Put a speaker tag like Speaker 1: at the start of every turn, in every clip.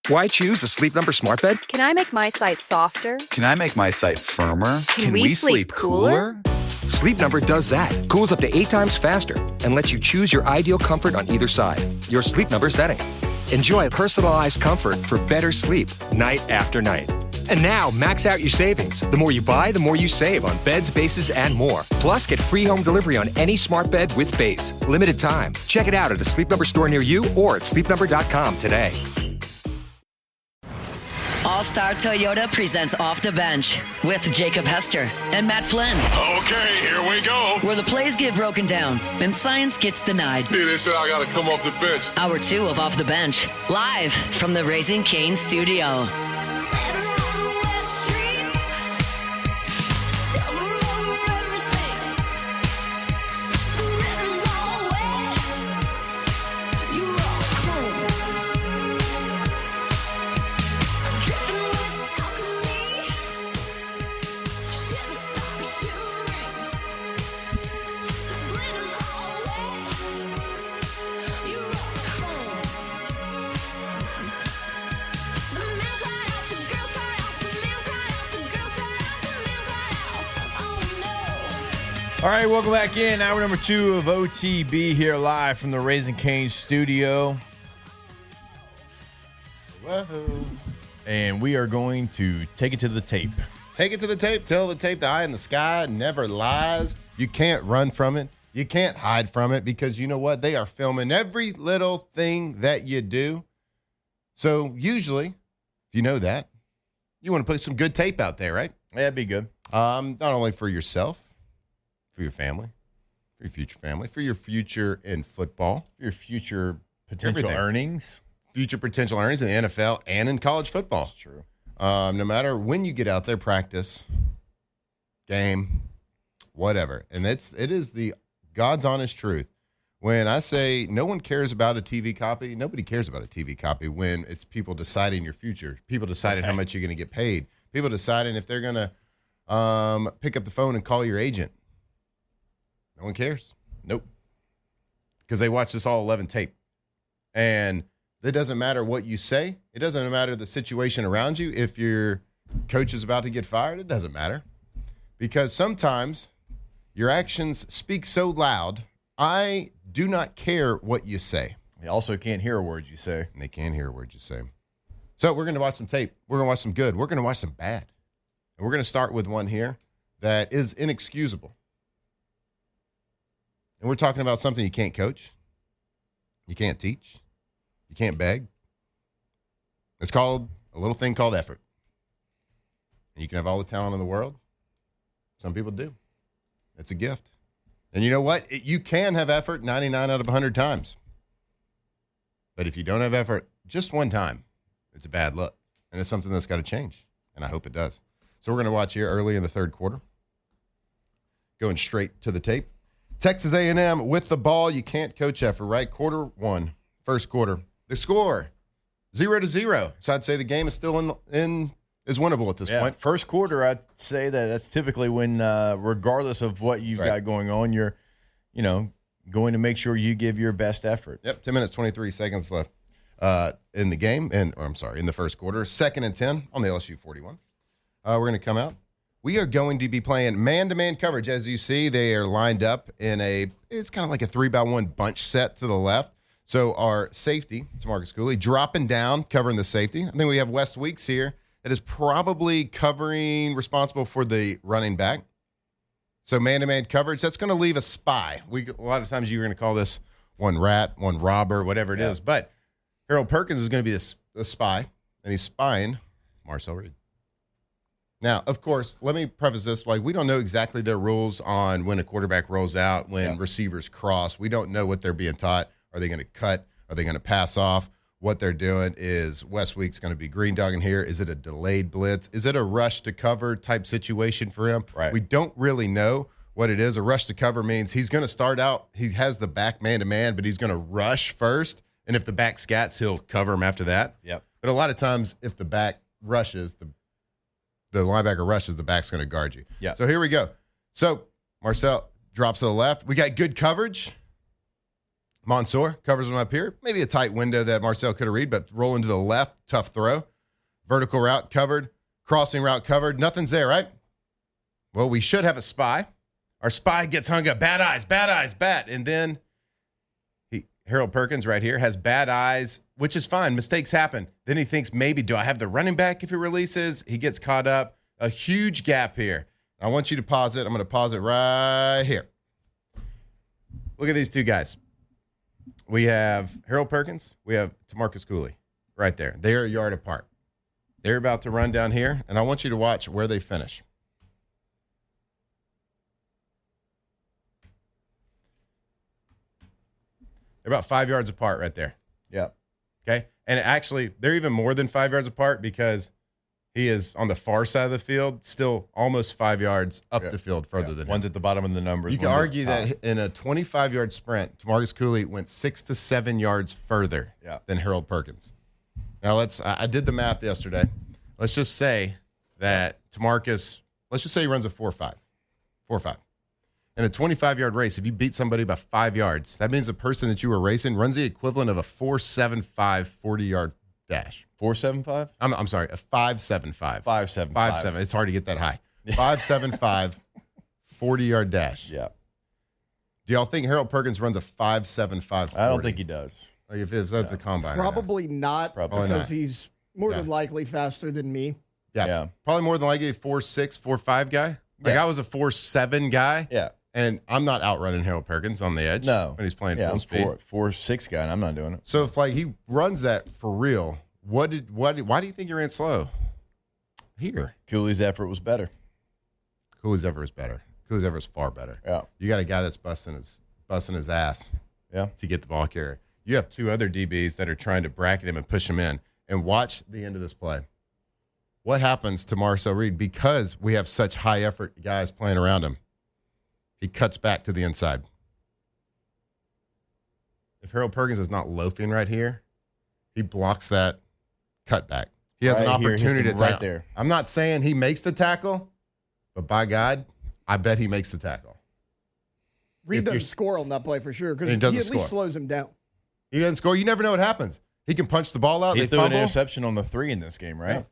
Speaker 1: Why choose a Sleep Number smart bed?
Speaker 2: Can I make my site softer?
Speaker 3: Can I make my site firmer?
Speaker 2: Can we sleep cooler?
Speaker 1: Sleep Number does that. Cools up to 8 times faster and lets you choose your ideal comfort on either side. Your Sleep Number setting. Enjoy personalized comfort for better sleep night after night. And now, max out your savings. The more you buy, the more you save on beds, bases, and more. Plus, get free home delivery on any smart bed with base. Limited time. Check it out at a Sleep Number store near you or at sleepnumber.com today.
Speaker 4: All-Star Toyota presents Off the Bench with Jacob Hester and Matt Flynn.
Speaker 5: Okay, here we go.
Speaker 4: Where the plays get broken down and science gets denied.
Speaker 5: Hey, they said I got to come off the bench.
Speaker 4: Hour 2 of Off the Bench, live from the Raising Cane's studio.
Speaker 6: All right, welcome back in. Hour number 2 of OTB here live from the Raising Cane's studio.
Speaker 7: Whoa.
Speaker 6: And we are going to take it to the tape.
Speaker 7: Take it to the tape. Tell the tape the eye in the sky never lies. You can't run from it. You can't hide from it because you know what? They are filming every little thing that you do. So usually, if you know that, you want to put some good tape out there, right?
Speaker 6: Yeah, that'd be good.
Speaker 7: Not only for yourself, for your family, for your future family, for your future in football,
Speaker 6: Your future potential
Speaker 7: Everything.
Speaker 6: earnings.
Speaker 7: future potential earnings in the NFL and in college football.
Speaker 6: That's true.
Speaker 7: No matter when you get out there, practice, game, whatever. And it is the God's honest truth. When I say no one cares about a TV copy, nobody cares about a TV copy when it's people deciding your future, people deciding how much you're going to get paid, people deciding if they're going to pick up the phone and call your agent. No one cares.
Speaker 6: Nope.
Speaker 7: Because they watch this all 11 tape. And it doesn't matter what you say. It doesn't matter the situation around you. If your coach is about to get fired, it doesn't matter. Because sometimes your actions speak so loud, I do not care what you say.
Speaker 6: They also can't hear a word you say.
Speaker 7: And they can't hear a word you say. So we're going to watch some tape. We're going to watch some good. We're going to watch some bad. And we're going to start with one here that is inexcusable. And we're talking about something you can't coach. You can't teach. You can't beg. It's called a little thing called effort. And you can have all the talent in the world. Some people do. It's a gift. And you know what? You can have effort 99 out of 100 times. But if you don't have effort just one time, it's a bad look. And it's something that's got to change. And I hope it does. So we're going to watch here early in the third quarter. Going straight to the tape. Texas A&M with the ball. You can't coach effort, right? Quarter one, first quarter. The score, 0-0. So I'd say the game is still is winnable at this point.
Speaker 6: First quarter, I'd say that's typically when, regardless of what you've got going on, you're, going to make sure you give your best effort.
Speaker 7: Yep, 10 minutes, 23 seconds left in the game, in the first quarter. 2nd and 10 on the LSU 41. We're going to come out. We are going to be playing man-to-man coverage. As you see, they are lined up in it's kind of like a 3-by-1 bunch set to the left. So our safety, it's Marcus Cooley, dropping down, covering the safety. I think we have West Weeks here that is probably responsible for the running back. So man-to-man coverage, that's going to leave a spy. A lot of times you're going to call this one rat, one robber, whatever it is. But Harold Perkins is going to be the spy, and he's spying Marcel Reed. Now, of course, let me preface this. We don't know exactly their rules on when a quarterback rolls out, when receivers cross. We don't know what they're being taught. Are they going to cut? Are they going to pass off? What they're doing is West Week's going to be green dogging here. Is it a delayed blitz? Is it a rush to cover type situation for him?
Speaker 6: Right.
Speaker 7: We don't really know what it is. A rush to cover means he's going to start out, he has the back man-to-man, but he's going to rush first. And if the back scats, he'll cover him after that.
Speaker 6: Yep.
Speaker 7: But a lot of times, if the back rushes, the linebacker rushes, the back's going to guard you.
Speaker 6: Yeah.
Speaker 7: So here we go. So Marcel drops to the left. We got good coverage. Mansour covers him up here. Maybe a tight window that Marcel could have read, but rolling to the left, tough throw. Vertical route covered. Crossing route covered. Nothing's there, right? Well, we should have a spy. Our spy gets hung up. Bad eyes, bat. And then Harold Perkins right here has bad eyes, which is fine. Mistakes happen. Then he thinks, maybe, do I have the running back if he releases? He gets caught up. A huge gap here. I want you to pause it. I'm going to pause it right here. Look at these two guys. We have Harold Perkins. We have Tamarcus Cooley right there. They're a yard apart. They're about to run down here, and I want you to watch where they finish. They're about 5 yards apart right there.
Speaker 6: Yeah.
Speaker 7: Okay. And actually, they're even more than 5 yards apart because he is on the far side of the field, still almost 5 yards up the field further than him.
Speaker 6: One's at the bottom of the numbers.
Speaker 7: You can argue that in a 25-yard sprint, Tamarcus Cooley went 6 to 7 yards further than Harold Perkins. Now, I did the math yesterday. Let's just say that Tamarcus, let's just say he runs a 4.5. 4.5. In a 25-yard race, if you beat somebody by 5 yards, that means the person that you were racing runs the equivalent of a 4.75 40-yard dash.
Speaker 6: 4.75?
Speaker 7: I'm sorry, a 5.75.
Speaker 6: 5.75.
Speaker 7: 5.7. It's hard to get that high. 5.75 40-yard dash.
Speaker 6: Yeah.
Speaker 7: Do y'all think Harold Perkins runs a 5.75 40?
Speaker 6: I don't think he does.
Speaker 7: Like if it's at the combine.
Speaker 8: Probably not,
Speaker 6: Probably
Speaker 8: because
Speaker 7: not.
Speaker 8: he's more than likely faster than me.
Speaker 7: Yeah. Probably more than likely a 4.6, 4.5 guy. Like I was a 4.7 guy.
Speaker 6: Yeah.
Speaker 7: And I'm not outrunning Harold Perkins on the edge.
Speaker 6: No.
Speaker 7: When he's playing
Speaker 6: I'm
Speaker 7: full speed.
Speaker 6: 4.6 guy, and I'm not doing it.
Speaker 7: So if like he runs that for real, why do you think he ran slow? Here.
Speaker 6: Cooley's effort was better.
Speaker 7: Cooley's effort is better. Cooley's effort is far better.
Speaker 6: Yeah.
Speaker 7: You got a guy that's busting his ass to get the ball carrier. You have two other DBs that are trying to bracket him and push him in. And watch the end of this play. What happens to Marcel Reed because we have such high effort guys playing around him? He cuts back to the inside. If Harold Perkins is not loafing right here, he blocks that cutback. He has an opportunity to
Speaker 6: right there.
Speaker 7: I'm not saying he makes the tackle, but by God, I bet he makes the tackle.
Speaker 8: Reed doesn't score on that play for sure because
Speaker 7: He
Speaker 8: he
Speaker 7: doesn't
Speaker 8: at least
Speaker 7: score.
Speaker 8: slows him down.
Speaker 7: He doesn't score. You never know what happens. He can punch the ball out.
Speaker 6: He
Speaker 7: They
Speaker 6: threw an
Speaker 7: fumble.
Speaker 6: interception on the 3 in this game, right?
Speaker 7: Yeah.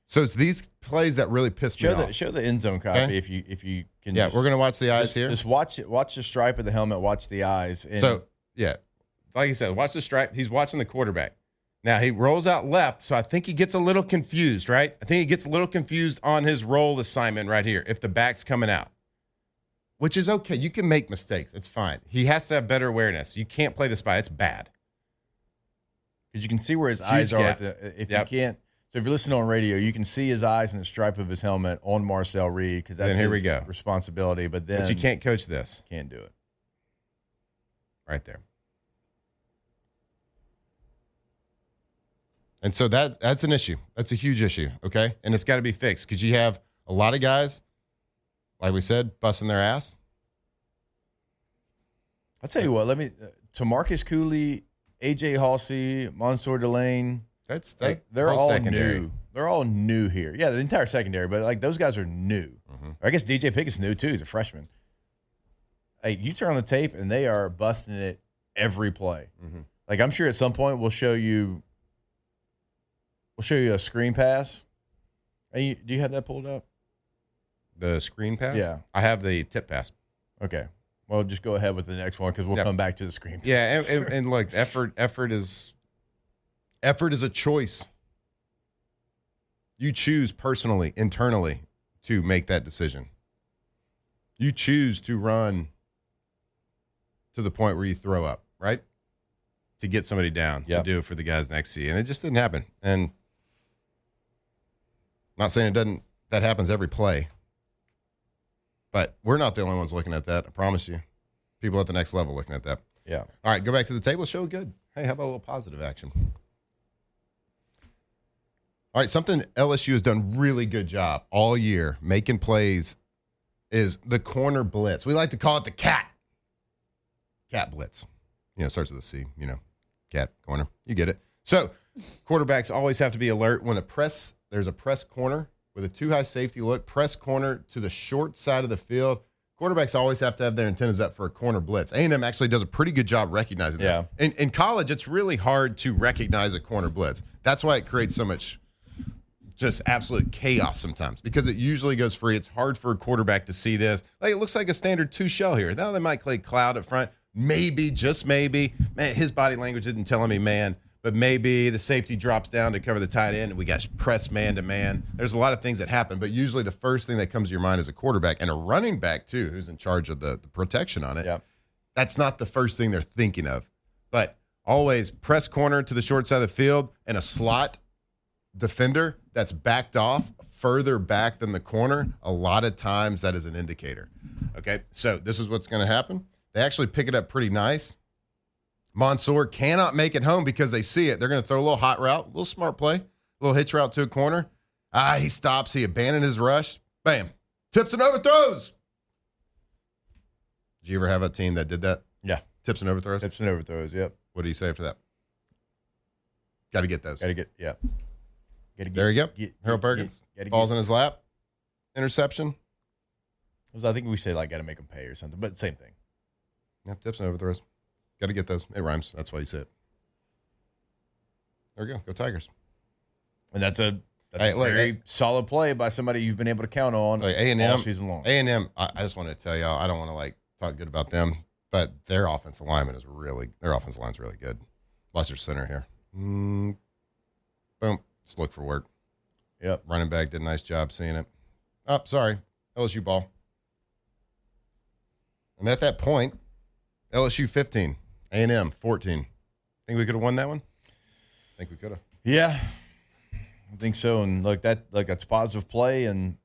Speaker 7: So it's these plays that really piss me off.
Speaker 6: Show the end zone copy
Speaker 7: Okay.
Speaker 6: if you can.
Speaker 7: Yeah, we're gonna watch the eyes here.
Speaker 6: Just watch it. Watch the stripe of the helmet. Watch the eyes. And
Speaker 7: So yeah, like you said, watch the stripe. He's watching the quarterback. Now he rolls out left, so I think he gets a little confused, right? I think he gets a little confused on his roll assignment right here. If the back's coming out, which is okay, you can make mistakes. It's fine. He has to have better awareness. You can't play the spy. It's bad.
Speaker 6: because you can see where his eyes are.
Speaker 7: gap.
Speaker 6: If you can't, so if you're listening on radio, you can see his eyes and the stripe of his helmet on Marcel Reed because that's
Speaker 7: Then here
Speaker 6: his
Speaker 7: we go.
Speaker 6: responsibility. But then
Speaker 7: But you can't coach this
Speaker 6: can't do it.
Speaker 7: right there. And so that's an issue. That's a huge issue, okay? And it's got to be fixed because you have a lot of guys, like we said, busting their ass.
Speaker 6: I'll tell you what. Let me Tamarcus Cooley, AJ Halsey, Mansour Delane. They're all
Speaker 7: secondary.
Speaker 6: new. They're all new here. Yeah, the entire secondary, but like those guys are new.
Speaker 7: Mm-hmm.
Speaker 6: I guess DJ Pickett's new too. He's a freshman. Hey, you turn on the tape and they are busting it every play.
Speaker 7: Mm-hmm.
Speaker 6: Like I'm sure at some point we'll show you a screen pass. Hey, do you have that pulled up?
Speaker 7: The screen pass?
Speaker 6: Yeah.
Speaker 7: I have the tip pass.
Speaker 6: Okay. Well, just go ahead with the next one because we'll come back to the screen pass.
Speaker 7: Yeah, and look, effort is a choice. You choose personally, internally, to make that decision. You choose to run to the point where you throw up, right? To get somebody down, to do it for the guys next to you. And it just didn't happen. And I'm not saying that happens every play. But we're not the only ones looking at that, I promise you. People at the next level looking at that.
Speaker 6: Yeah.
Speaker 7: All right, go back to the table. Show good. Hey, how about a little positive action? All right, something LSU has done really good job all year making plays is the corner blitz. We like to call it the cat blitz. It starts with a C, cat, corner. You get it. So quarterbacks always have to be alert when there's a press corner with a too high safety look, press corner to the short side of the field. quarterbacks always have to have their antennas up for a corner blitz. A&M actually does a pretty good job recognizing this. In college, it's really hard to recognize a corner blitz. That's why it creates so much just absolute chaos sometimes, because it usually goes free. It's hard for a quarterback to see this. Like, it looks like a standard two shell here. Now they might play cloud up front. Maybe, just maybe. Man, his body language isn't telling me man. But maybe the safety drops down to cover the tight end, and we got press man-to-man. There's a lot of things that happen, but usually the first thing that comes to your mind is a quarterback and a running back, too, who's in charge of the protection on it. Yep. That's not the first thing they're thinking of. But always press corner to the short side of the field and a slot defender that's backed off further back than the corner. A lot of times that is an indicator. Okay, so this is what's going to happen. They actually pick it up pretty nice. Mansour cannot make it home because they see it. They're going to throw a little hot route, a little smart play, a little hitch route to a corner. He stops. He abandoned his rush. Bam. Tips and overthrows. Did you ever have a team that did that?
Speaker 6: Yeah.
Speaker 7: Tips and overthrows?
Speaker 6: Tips and overthrows, yep.
Speaker 7: What do you say after that? Got to get those.
Speaker 6: Got to get, yeah.
Speaker 7: There you go. Harold Perkins falls in his lap. Interception.
Speaker 6: I think we say, like, got to make them pay or something, but same thing.
Speaker 7: Yeah, tips and overthrows. Got to get those. It rhymes. That's why you say it. There we go. Go Tigers.
Speaker 6: And that's a very solid play by somebody you've been able to count on all season long.
Speaker 7: A&M, I just want to tell y'all, I don't want to talk good about them, but their offensive lineman is really good. Watch their center here. Boom. Just look for work.
Speaker 6: Yep.
Speaker 7: Running back did a nice job seeing it. Oh, sorry. LSU ball. And at that point, LSU 15, A&M 14. Think we could have won that one? I think we could have.
Speaker 6: Yeah, I think so. And that's positive play, and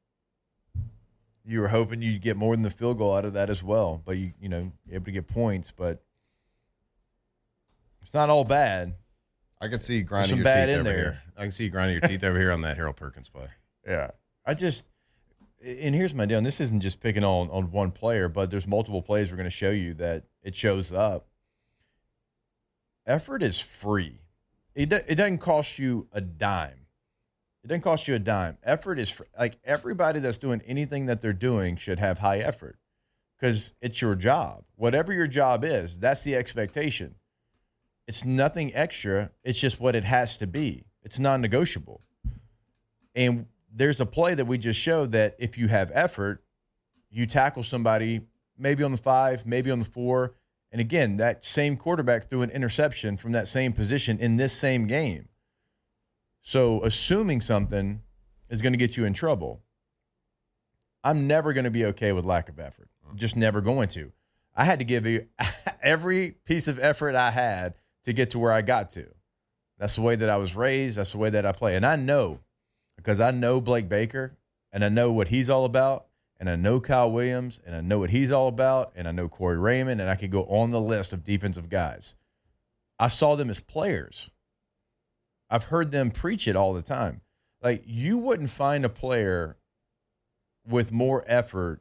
Speaker 6: you were hoping you'd get more than the field goal out of that as well. But you're able to get points, but it's not all bad.
Speaker 7: I can see you grinding your teeth over here. I can see you grinding your teeth over here on that Harold Perkins play.
Speaker 6: Yeah, and here's my deal. And this isn't just picking on one player, but there's multiple plays we're going to show you that it shows up. Effort is free. It doesn't cost you a dime. It doesn't cost you a dime. Effort is free. Like, everybody that's doing anything that they're doing should have high effort because it's your job. Whatever your job is, that's the expectation. It's nothing extra. It's just what it has to be. It's non-negotiable. And there's a play that we just showed that if you have effort, you tackle somebody maybe on the 5, maybe on the 4. And again, that same quarterback threw an interception from that same position in this same game. So assuming something is going to get you in trouble, I'm never going to be okay with lack of effort. Just never going to. I had to give you every piece of effort I had to get to where I got to. That's the way that I was raised. That's the way that I play. And I know, because I know Blake Baker, and I know what he's all about, and I know Kyle Williams, and I know what he's all about, and I know Corey Raymond, and I could go on the list of defensive guys. I saw them as players. I've heard them preach it all the time. Like, you wouldn't find a player with more effort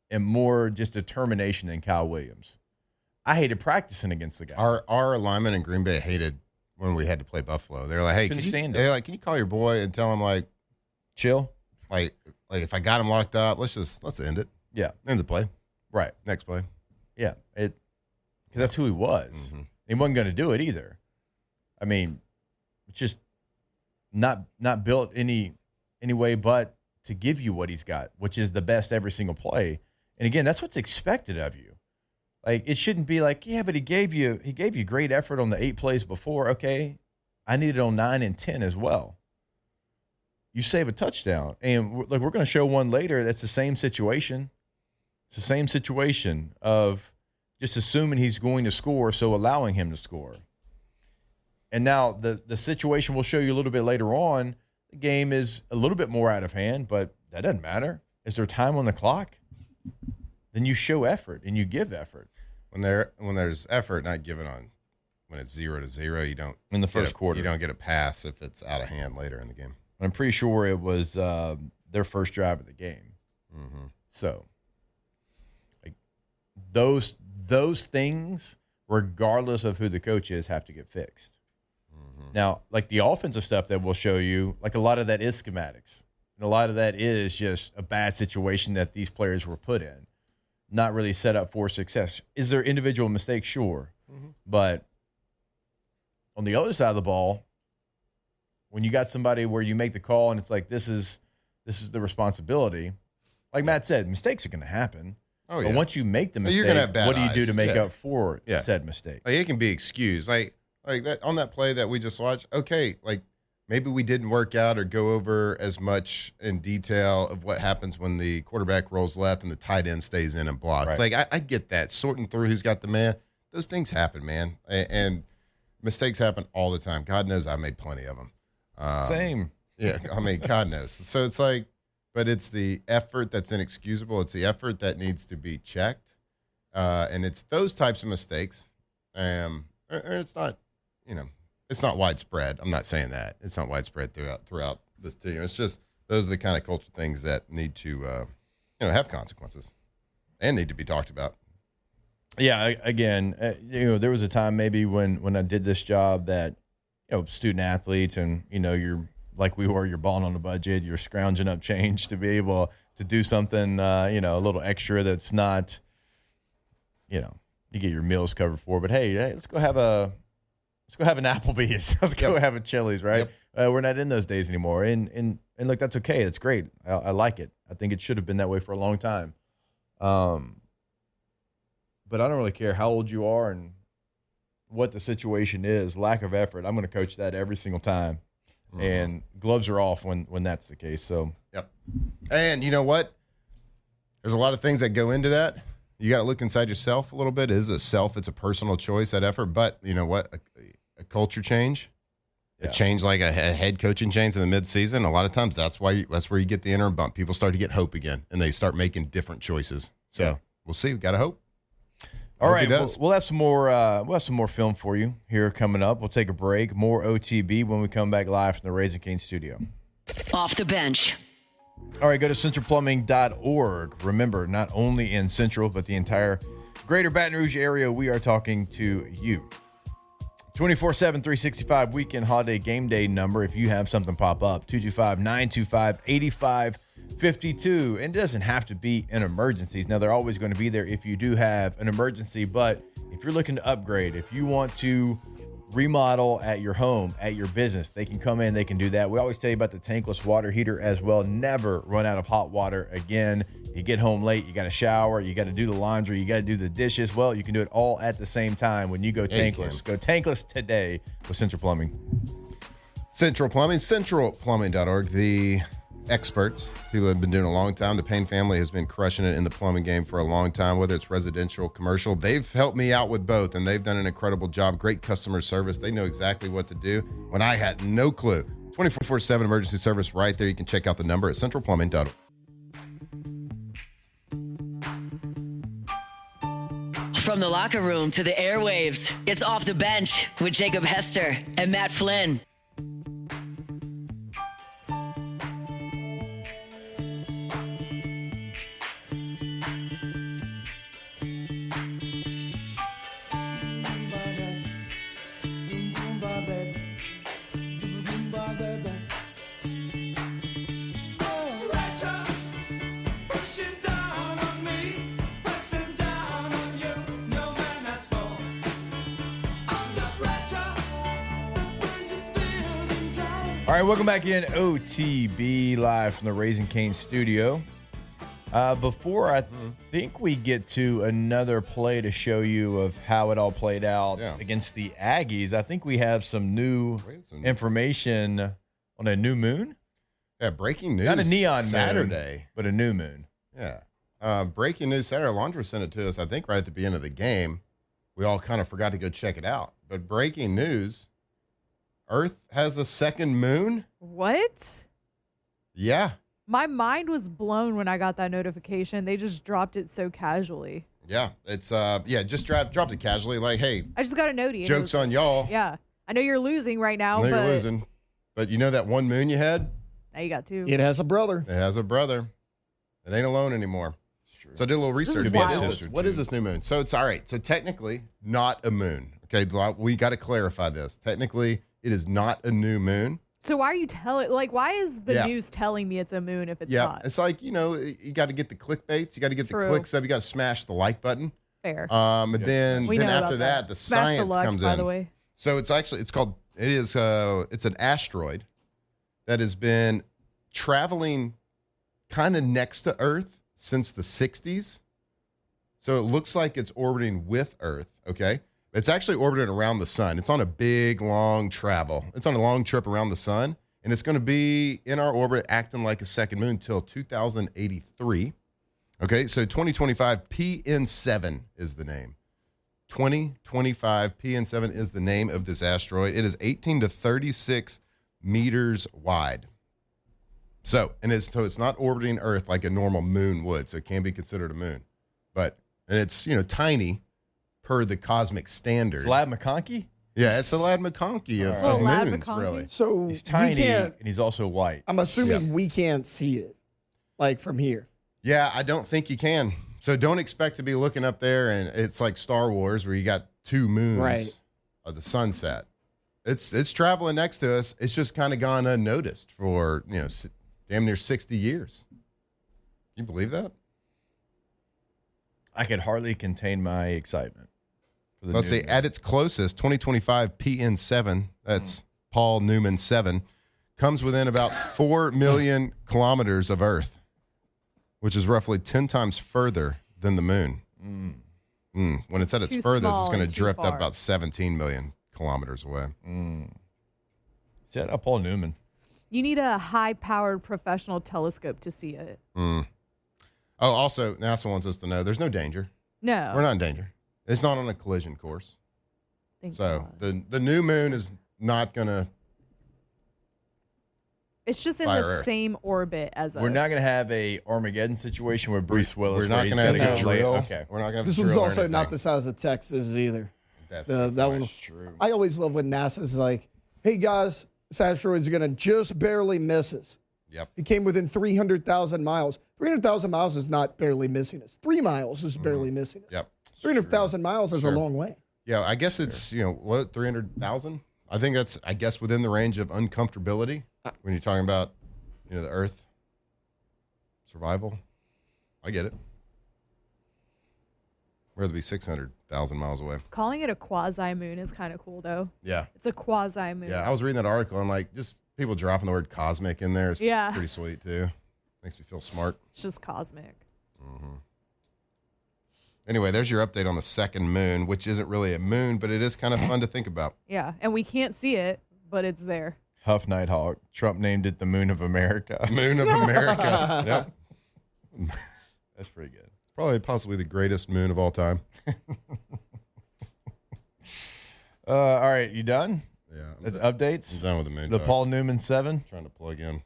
Speaker 6: and more just determination than Kyle Williams. I hated practicing against the guy.
Speaker 7: Our linemen in Green Bay hated when we had to play Buffalo. They're like, hey, can you call your boy and tell him,
Speaker 6: chill?
Speaker 7: Like if I got him locked up, let's end it.
Speaker 6: Yeah.
Speaker 7: End the play.
Speaker 6: Right.
Speaker 7: Next play.
Speaker 6: Yeah. Because that's who he was. Mm-hmm. He wasn't going to do it either. I mean, it's just not built any way but to give you what he's got, which is the best every single play. And again, that's what's expected of you. Like, it shouldn't be like, yeah, but he gave you great effort on the 8 plays before. Okay, I need it on 9 and 10 as well. You save a touchdown, and we're going to show one later. That's the same situation. It's the same situation of just assuming he's going to score, so allowing him to score. And now the situation we'll show you a little bit later on. The game is a little bit more out of hand, but that doesn't matter. Is there time on the clock? Then you show effort and you give effort.
Speaker 7: When there's effort not given on, when it's 0-0, you don't
Speaker 6: in the first quarter.
Speaker 7: You don't get a pass if it's out of hand later in the game.
Speaker 6: I'm pretty sure it was their first drive of the game.
Speaker 7: Mm-hmm.
Speaker 6: So, like, those things, regardless of who the coach is, have to get fixed. Mm-hmm. Now, like the offensive stuff that we'll show you, like a lot of that is schematics. And a lot of that is just a bad situation that these players were put in. not really set up for success. Is there individual mistakes? Sure. But on the other side of the ball, when you got somebody where you make the call and it's like, this is the responsibility, like Matt said, mistakes are going to happen.
Speaker 7: Oh,
Speaker 6: but
Speaker 7: yeah.
Speaker 6: once you make the mistake,
Speaker 7: You're gonna have bad
Speaker 6: what do you do
Speaker 7: eyes.
Speaker 6: to make
Speaker 7: Yeah.
Speaker 6: up for
Speaker 7: Yeah.
Speaker 6: said mistake?
Speaker 7: Like, it can be excused. Like that on that play that we just watched. Okay, like maybe we didn't work out or go over as much in detail of what happens when the quarterback rolls left and the tight end stays in and blocks.
Speaker 6: Right.
Speaker 7: Like I get that. Sorting through who's got the man. Those things happen, man. And mistakes happen all the time. God knows I made plenty of them.
Speaker 6: Same.
Speaker 7: Yeah, I mean, God knows. So it's like, but it's the effort that's inexcusable. It's the effort that needs to be checked. And it's those types of mistakes. Or it's not, it's not widespread. I'm not saying that. It's not widespread throughout this team. It's just those are the kind of cultural things that need to, have consequences and need to be talked about.
Speaker 6: Yeah, again, there was a time maybe when I did this job that, student athletes and, you're like you're balling on a budget, you're scrounging up change to be able to do something, a little extra that's not, you get your meals covered for. But hey, let's go have an Applebee's. Let's go have a Chili's, right?
Speaker 7: Yep.
Speaker 6: We're not in those days anymore. And look, that's okay. That's great. I like it. I think it should have been that way for a long time. But I don't really care how old you are and what the situation is. Lack of effort, I'm going to coach that every single time. Mm-hmm. And gloves are off when that's the case. So,
Speaker 7: yep. And you know what? There's a lot of things that go into that. You got to look inside yourself a little bit. It is a self. It's a personal choice, that effort. But you know what? A culture change, a change like a head coaching change in the midseason. A lot of times that's where you get the interim bump. People start to get hope again, and they start making different choices. So we'll see. We got to hope.
Speaker 6: All right, we'll have some more film for you here coming up. We'll take a break. More OTB when we come back live from the Raising Cane studio.
Speaker 4: Off the bench.
Speaker 6: All right, go to centralplumbing.org. Remember, not only in Central, but the entire greater Baton Rouge area, we are talking to you. 24/7, 365 weekend holiday game day number. If you have something pop up, 225-925-8552. And it doesn't have to be an emergency. Now, they're always going to be there if you do have an emergency. But if you're looking to upgrade, if you want to remodel at your home, at your business, they can come in, they can do that. We always tell you about the tankless water heater as well. Never run out of hot water again. You get home late, you got to shower, you got to do the laundry, you got to do the dishes. Well, you can do it all at the same time when you go tankless. Go tankless today with Central Plumbing.
Speaker 7: Central Plumbing, centralplumbing.org. The experts, people have been doing it a long time. The Payne family has been crushing it in the plumbing game for a long time, whether it's residential, commercial. They've helped me out with both, and they've done an incredible job. Great customer service. They know exactly what to do when I had no clue. 24/7 emergency service right there. You can check out the number at centralplumbing.org.
Speaker 4: From the locker room to the airwaves, it's Off the Bench with Jacob Hester and Matt Flynn.
Speaker 6: All right, welcome back in OTB live from the Raising Cane studio. Before I think we get to another play to show you of how it all played out against the Aggies, I think we have some new information on a new moon.
Speaker 7: Yeah, breaking news.
Speaker 6: Not a neon
Speaker 7: Saturday,
Speaker 6: moon, but a new moon.
Speaker 7: Yeah. Breaking news Saturday. Alondra sent it to us, I think, right at the beginning of the game. We all kind of forgot to go check it out. But breaking news, Earth has a second moon?
Speaker 9: What?
Speaker 7: Yeah.
Speaker 9: My mind was blown when I got that notification. They just dropped it so casually.
Speaker 7: Yeah. It's, just dropped it casually. Like, hey.
Speaker 9: I just got a note.
Speaker 7: Joke's on y'all.
Speaker 9: Yeah. I know you're losing right now,
Speaker 7: I know
Speaker 9: but
Speaker 7: you're losing. But you know that one moon you had?
Speaker 9: now you got two.
Speaker 8: It has a brother.
Speaker 7: It has a brother. It ain't alone anymore. So I did a little research.
Speaker 9: is wild.
Speaker 7: What is this new moon? So it's all right. So technically, not a moon. Okay, we got to clarify this. Technically, it is not a new moon.
Speaker 9: So why are you telling? Like, why is the news telling me it's a moon if it's not?
Speaker 7: It's like, you got to get the clickbaits. You got to get
Speaker 9: True.
Speaker 7: the clicks up. You got to smash the like button.
Speaker 9: Fair.
Speaker 7: And then
Speaker 9: We know
Speaker 7: after
Speaker 9: about
Speaker 7: that, the
Speaker 9: Smash
Speaker 7: science
Speaker 9: the luck,
Speaker 7: comes
Speaker 9: by
Speaker 7: in.
Speaker 9: the way.
Speaker 7: So it's an asteroid that has been traveling kind of next to Earth since the 60s. So it looks like it's orbiting with Earth, okay? It's actually orbiting around the sun. It's on a big, long travel. It's on a long trip around the sun, and it's going to be in our orbit acting like a second moon till 2083. Okay, so 2025 PN7 is the name. 2025 PN7 is the name of this asteroid. It is 18 to 36 meters wide. So it's not orbiting Earth like a normal moon would, so it can be considered a moon. And it's, tiny per the cosmic standard.
Speaker 6: It's Lad McConkey?
Speaker 7: Yeah, it's the Lad McConkey of
Speaker 9: Oh, Lad
Speaker 7: moons,
Speaker 9: McConkey?
Speaker 7: really.
Speaker 8: So
Speaker 6: He's tiny,
Speaker 8: we can't,
Speaker 6: and he's also white.
Speaker 8: I'm assuming we can't see it, like from here.
Speaker 7: Yeah, I don't think you can. So don't expect to be looking up there, and it's like Star Wars where you got two moons of the sunset. It's traveling next to us. It's just kind of gone unnoticed for, damn near 60 years. Can you believe that?
Speaker 6: I could hardly contain my excitement.
Speaker 7: Let's see. At its closest, 2025 PN7, that's Paul Newman 7, comes within about 4 million kilometers of Earth, which is roughly 10 times further than the moon. When it's at its
Speaker 9: Too
Speaker 7: furthest, it's
Speaker 9: small
Speaker 7: going
Speaker 9: and
Speaker 7: to
Speaker 9: too
Speaker 7: drift
Speaker 9: far.
Speaker 7: up about 17 million kilometers away.
Speaker 6: Set up Paul Newman.
Speaker 9: You need a high-powered professional telescope to see it.
Speaker 7: Oh, also, NASA wants us to know there's no danger.
Speaker 9: No.
Speaker 7: We're not in danger. It's not on a collision course.
Speaker 9: Thank
Speaker 7: So
Speaker 9: God.
Speaker 7: the new moon is not going to.
Speaker 9: It's just in
Speaker 7: Fire
Speaker 9: the
Speaker 7: Earth.
Speaker 9: same orbit as us.
Speaker 6: We're not going to have a Armageddon situation where Bruce Willis.
Speaker 7: We're not
Speaker 6: going
Speaker 7: going to have
Speaker 6: to
Speaker 7: to drill.
Speaker 6: Okay.
Speaker 7: We're not going to have
Speaker 8: This
Speaker 7: to
Speaker 8: one's
Speaker 7: drill or
Speaker 8: also not
Speaker 7: anything.
Speaker 8: the size of Texas either.
Speaker 7: That's
Speaker 8: That one.
Speaker 6: That's true.
Speaker 8: I always love when NASA's like, "Hey guys, this asteroid's gonna just barely miss us."
Speaker 7: Yep.
Speaker 8: It came within 300,000 miles. 300,000 miles is not barely missing us. 3 miles is barely missing us.
Speaker 7: Yep.
Speaker 8: 300,000 miles is a long way.
Speaker 7: Yeah, I guess it's, 300,000? I think that's, within the range of uncomfortability when you're talking about, the Earth, survival. I get it. We'd rather be 600,000 miles away.
Speaker 9: Calling it a quasi-moon is kind of cool, though.
Speaker 7: Yeah.
Speaker 9: It's a quasi-moon.
Speaker 7: Yeah, I was reading that article, and, just people dropping the word cosmic in there is pretty sweet, too. Makes me feel smart.
Speaker 9: It's just cosmic.
Speaker 7: Anyway, there's your update on the second moon, which isn't really a moon, but it is kind of fun to think about.
Speaker 9: Yeah, and we can't see it, but it's there.
Speaker 6: Huff Nighthawk. Trump named it the Moon of America.
Speaker 7: Moon of America. Yep.
Speaker 6: That's pretty good.
Speaker 7: Probably possibly the greatest moon of all time.
Speaker 6: All right, you done?
Speaker 7: Yeah.
Speaker 6: The updates?
Speaker 7: I'm done with the moon.
Speaker 6: The
Speaker 7: talk.
Speaker 6: Paul Newman 7?
Speaker 7: Trying to plug in.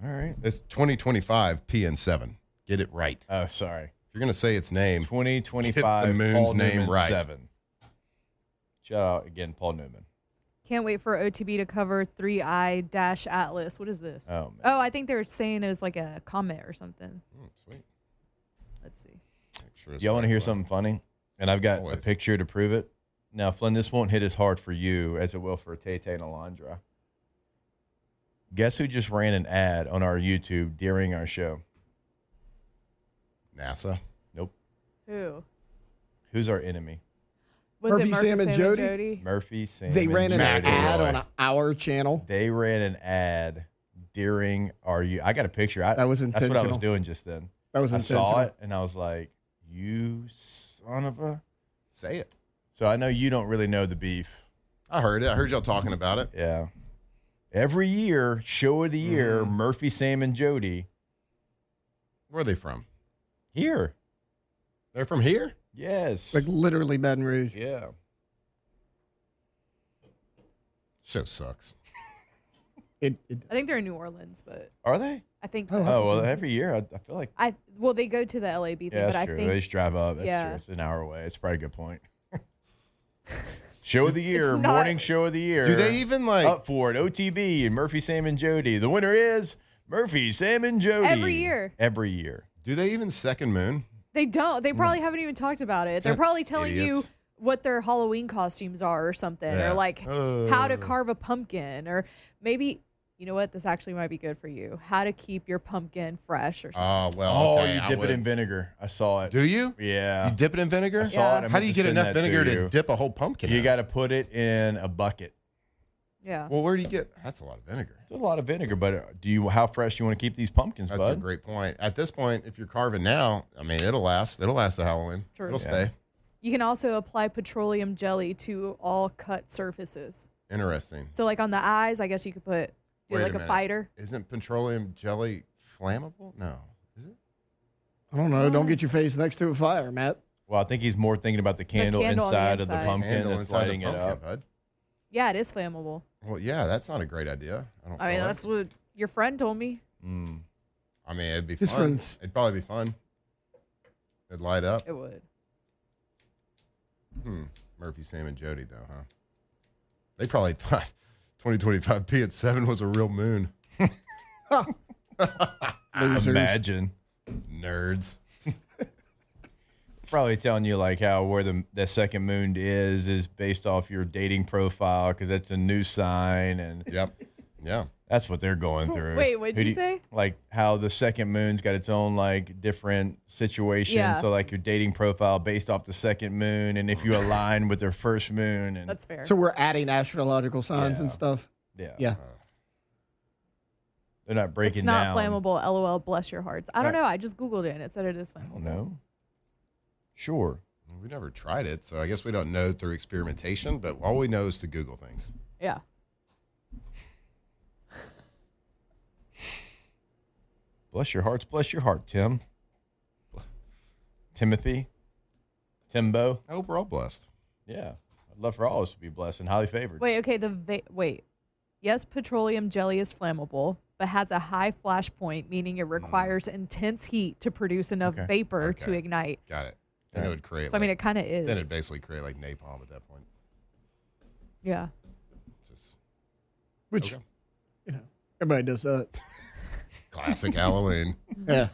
Speaker 6: All right.
Speaker 7: It's 2025 PN7. Get it right. If
Speaker 6: Oh, sorry.
Speaker 7: you're going to say its name,
Speaker 6: 2025
Speaker 7: Get the moon's
Speaker 6: Paul
Speaker 7: name
Speaker 6: Newman
Speaker 7: right.
Speaker 6: 7. Shout out again, Paul Newman.
Speaker 9: Can't wait for OTB to cover 3I-Atlas. What is this?
Speaker 6: Oh, man.
Speaker 9: Oh, I think they were saying it was like a comet or something.
Speaker 7: sweet.
Speaker 9: Let's see.
Speaker 7: Make sure it's
Speaker 6: Y'all want to
Speaker 7: right.
Speaker 6: hear something funny? And I've got a
Speaker 7: Always.
Speaker 6: picture to prove it. Now, Flynn, this won't hit as hard for you as it will for Tay-Tay and Alondra. Guess who just ran an ad on our YouTube during our show?
Speaker 7: NASA.
Speaker 6: Nope.
Speaker 9: Who?
Speaker 6: Who's our enemy?
Speaker 9: Was
Speaker 8: Murphy,
Speaker 9: it Murphy,
Speaker 8: Sam, and Jody?
Speaker 6: Murphy, Sam,
Speaker 8: They
Speaker 6: and
Speaker 8: ran an
Speaker 6: Jody.
Speaker 8: ad on our channel.
Speaker 6: They ran an ad during our. I got a picture.
Speaker 8: That was
Speaker 6: That's what I was
Speaker 8: intentional.
Speaker 6: doing just then.
Speaker 8: That was
Speaker 6: I
Speaker 8: intentional.
Speaker 6: saw it and I was like, "You son of a."
Speaker 7: Say it.
Speaker 6: So I know you don't really know the beef.
Speaker 7: I heard it. I heard y'all talking about it.
Speaker 6: Yeah. Every year, show of the year, Murphy, Sam, and Jody.
Speaker 7: Where are they from?
Speaker 6: Here.
Speaker 7: They're from here?
Speaker 6: Yes.
Speaker 8: Like literally Baton Rouge.
Speaker 6: Yeah.
Speaker 7: Show sucks.
Speaker 9: I think they're in New Orleans, but
Speaker 6: Are they?
Speaker 9: I think so.
Speaker 6: Oh, well, every year, I feel like.
Speaker 9: Well, they go to the LAB thing,
Speaker 6: Yeah,
Speaker 9: but
Speaker 6: that's
Speaker 9: I
Speaker 6: true.
Speaker 9: think
Speaker 6: They just drive up. That's
Speaker 9: Yeah.
Speaker 6: true. It's an hour away. It's probably a good point. Show of the year,
Speaker 9: It's not-
Speaker 6: morning show of the year.
Speaker 7: Do they even
Speaker 6: up for it? OTB and Murphy, Sam, and Jody. The winner is Murphy, Sam, and Jody.
Speaker 9: Every year.
Speaker 6: Every year.
Speaker 7: Do they even second moon?
Speaker 9: they don't. They probably haven't even talked about it. They're probably telling you
Speaker 7: Idiots.
Speaker 9: what their Halloween costumes are or something,
Speaker 7: Yeah.
Speaker 9: or like how to carve a pumpkin, or maybe You know what? This actually might be good for you. How to keep your pumpkin fresh or something.
Speaker 7: Oh, well, okay.
Speaker 6: You dip it in vinegar. I saw it.
Speaker 7: Do you?
Speaker 6: Yeah.
Speaker 7: You dip it in vinegar?
Speaker 6: I saw it. I
Speaker 7: How do you
Speaker 6: meant to
Speaker 7: get
Speaker 6: send
Speaker 7: enough
Speaker 6: that
Speaker 7: vinegar to
Speaker 6: you.
Speaker 7: dip a whole pumpkin
Speaker 6: You
Speaker 7: in?
Speaker 6: got to put it in a bucket.
Speaker 9: Yeah.
Speaker 7: Well, where do you get? That's a lot of vinegar.
Speaker 6: It's a lot of vinegar, but how fresh do you want to keep these pumpkins,
Speaker 7: That's
Speaker 6: bud?
Speaker 7: a great point. At this point, if you're carving now, I mean, it'll last. It'll last to Halloween.
Speaker 9: True.
Speaker 7: It'll
Speaker 9: Yeah.
Speaker 7: stay.
Speaker 9: You can also apply petroleum jelly to all cut surfaces.
Speaker 7: Interesting.
Speaker 9: So like on the eyes, I guess you could do
Speaker 7: Wait
Speaker 9: like a
Speaker 7: minute.
Speaker 9: fighter.
Speaker 7: Isn't petroleum jelly flammable? No. Is it?
Speaker 8: I don't know. Don't get your face next to a fire, Matt.
Speaker 6: Well, I think he's more thinking about the candle,
Speaker 9: candle on the
Speaker 6: inside of the
Speaker 9: inside.
Speaker 6: pumpkin
Speaker 7: Candle
Speaker 6: that's
Speaker 7: inside the
Speaker 6: lighting it
Speaker 7: pumpkin,
Speaker 6: up.
Speaker 7: bud.
Speaker 9: Yeah, it is flammable.
Speaker 7: Well, yeah, that's not a great idea.
Speaker 9: I mean,
Speaker 7: feel like.
Speaker 9: that's what your friend told me.
Speaker 6: Mm.
Speaker 7: I mean, it'd be
Speaker 8: His
Speaker 7: fun.
Speaker 8: friends-
Speaker 7: It'd probably be fun. It'd light up.
Speaker 9: It would.
Speaker 7: Murphy, Sam, and Jody, though, huh? They probably thought 2025 P at 7 was a real moon.
Speaker 8: Losers.
Speaker 6: Imagine.
Speaker 7: Nerds.
Speaker 6: Probably telling you like how where the second moon is based off your dating profile because that's a new sign and
Speaker 7: Yep. Yeah.
Speaker 6: that's what they're going through.
Speaker 9: Wait, what'd
Speaker 6: Who
Speaker 9: you
Speaker 6: do
Speaker 9: say?
Speaker 6: Like how the second moon's got its own like different situation.
Speaker 9: Yeah.
Speaker 6: So like your dating profile based off the second moon and if you align with their first moon and
Speaker 9: That's fair.
Speaker 8: So we're adding astrological signs and
Speaker 6: Yeah.
Speaker 8: stuff.
Speaker 6: yeah.
Speaker 8: Yeah.
Speaker 6: They're not breaking
Speaker 9: it's not
Speaker 6: down.
Speaker 9: flammable. LOL. Bless your hearts. I don't
Speaker 6: Right.
Speaker 9: know. I just googled it and it said it is
Speaker 6: I
Speaker 9: flammable.
Speaker 6: don't know. Sure.
Speaker 7: We never tried it, so I guess we don't know through experimentation, but all we know is to Google things.
Speaker 9: Yeah.
Speaker 6: Bless your hearts. Bless your heart, Tim. Timothy. Timbo.
Speaker 7: I hope we're all blessed.
Speaker 6: Yeah. I'd love for all of us to be blessed and highly favored.
Speaker 9: Wait. Okay. Wait. Yes, petroleum jelly is flammable, but has a high flash point, meaning it requires intense heat to produce enough
Speaker 6: Okay.
Speaker 9: vapor to
Speaker 7: Okay.
Speaker 9: ignite.
Speaker 7: Got it. Then it would create.
Speaker 9: So I mean, it kind of is.
Speaker 7: then it'd basically create like napalm at that point.
Speaker 9: Yeah.
Speaker 7: Just
Speaker 8: Which,
Speaker 7: Okay.
Speaker 8: everybody does that.
Speaker 7: classic Halloween.
Speaker 8: Yeah.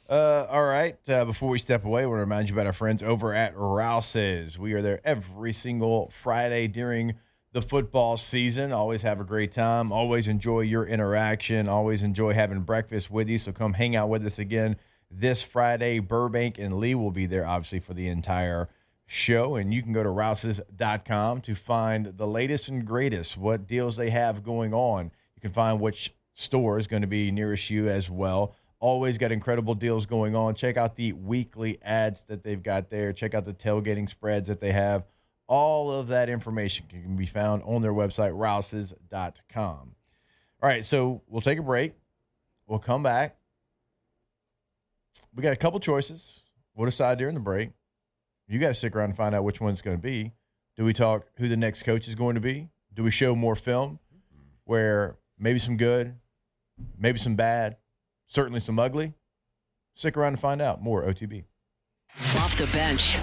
Speaker 6: All right. Before we step away, I want to remind you about our friends over at Rouse's. We are there every single Friday during the football season. Always have a great time. Always enjoy your interaction. Always enjoy having breakfast with you. So come hang out with us again this Friday. Burbank and Lee will be there, obviously, for the entire show. And you can go to rouses.com to find the latest and greatest, what deals they have going on. You can find which store is going to be nearest you as well. Always got incredible deals going on. Check out the weekly ads that they've got there. Check out the tailgating spreads that they have. All of that information can be found on their website, rouses.com. All right, so we'll take a break. We'll come back. We got a couple choices. We'll decide during the break. You got to stick around and find out which one it's going to be. Do we talk who the next coach is going to be? Do we show more film where maybe some good, maybe some bad, certainly some ugly? Stick around and find out. More OTB.
Speaker 4: Off the bench.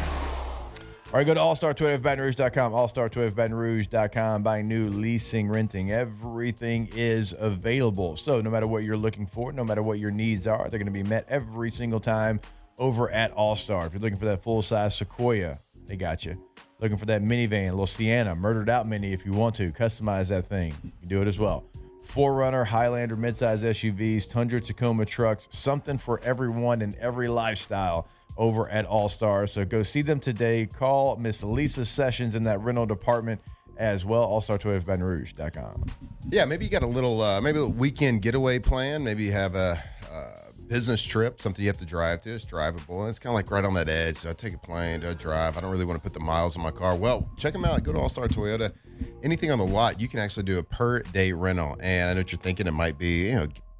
Speaker 6: All right, go to allstar20batonrouge.com, allstar20batonrouge.com. Buying new, leasing, renting. Everything is available. So no matter what you're looking for, no matter what your needs are, they're going to be met every single time over at All-Star. If you're looking for that full-size Sequoia, they got you. Looking for that minivan, a little Sienna, murdered out mini if you want to. Customize that thing. You can do it as well. 4Runner, Highlander, midsize SUVs, Tundra, Tacoma trucks, something for everyone and every lifestyle over at All-Star. So go see them today. Call Miss Lisa Sessions in that rental department as well. allstar20batonrouge.com.
Speaker 7: Yeah, maybe you got a little, maybe a weekend getaway plan. Maybe you have a business trip, something you have to drive to. It's drivable. And it's kind of like right on that edge. So I take a plane, do I drive? I don't really want to put the miles on my car. Well, check them out. Go to All-Star Toyota. Anything on the lot, you can actually do a per-day rental. And I know what you're thinking. It might be,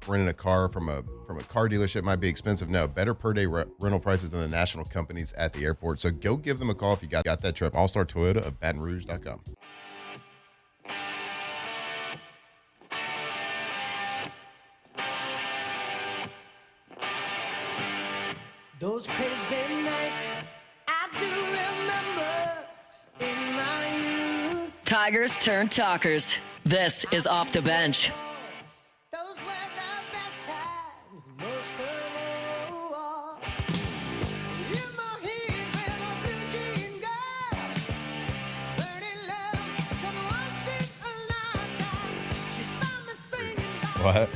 Speaker 7: renting a car from a car dealership might be expensive. No, better per-day rental prices than the national companies at the airport. So go give them a call if you got that trip. All-Star Toyota of BatonRouge.com.
Speaker 10: Those crazy nights I do remember in my youth.
Speaker 4: Tigers turn talkers. This is Off the Bench.
Speaker 10: Those were the best times, most of all. In my heat with a blue jean girl, learning love, come once in a lifetime. She found me so
Speaker 6: What?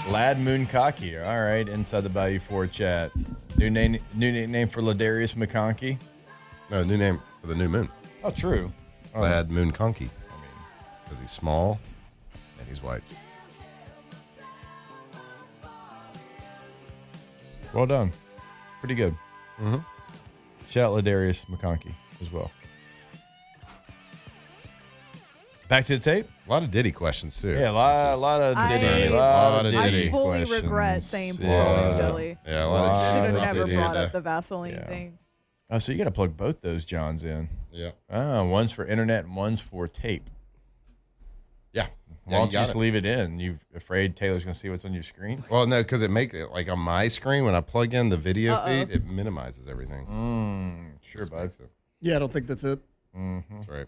Speaker 6: Lad Moonkaki. All right, inside the Bayou 4 chat. New nickname for Ladarius McConkey.
Speaker 7: No, new name for the new moon.
Speaker 6: Oh, true.
Speaker 7: Lad Moonconky. Because he's small and he's white.
Speaker 6: Well done. Pretty good.
Speaker 7: Mm-hmm.
Speaker 6: Shout out Ladarius McConkey as well. Back to the tape.
Speaker 7: A lot of Diddy questions, too.
Speaker 6: Yeah, a lot of Diddy.
Speaker 9: I fully
Speaker 6: questions.
Speaker 9: regret saying petroleum jelly.
Speaker 7: Yeah, a lot of
Speaker 9: Should have
Speaker 7: Diddy.
Speaker 9: never
Speaker 7: Diddy
Speaker 9: brought
Speaker 7: had
Speaker 9: up the Vaseline thing.
Speaker 6: Oh, so you got to plug both those Johns in.
Speaker 7: Yeah.
Speaker 6: One's for internet and one's for tape.
Speaker 7: Yeah.
Speaker 6: Why don't you just leave it in? You afraid Taylor's going to see what's on your screen?
Speaker 7: Well, no, because it makes it like on my screen when I plug in the video feed, it minimizes everything.
Speaker 6: Sure, bud.
Speaker 8: Yeah, I don't think that's it.
Speaker 6: Mm-hmm.
Speaker 7: That's right.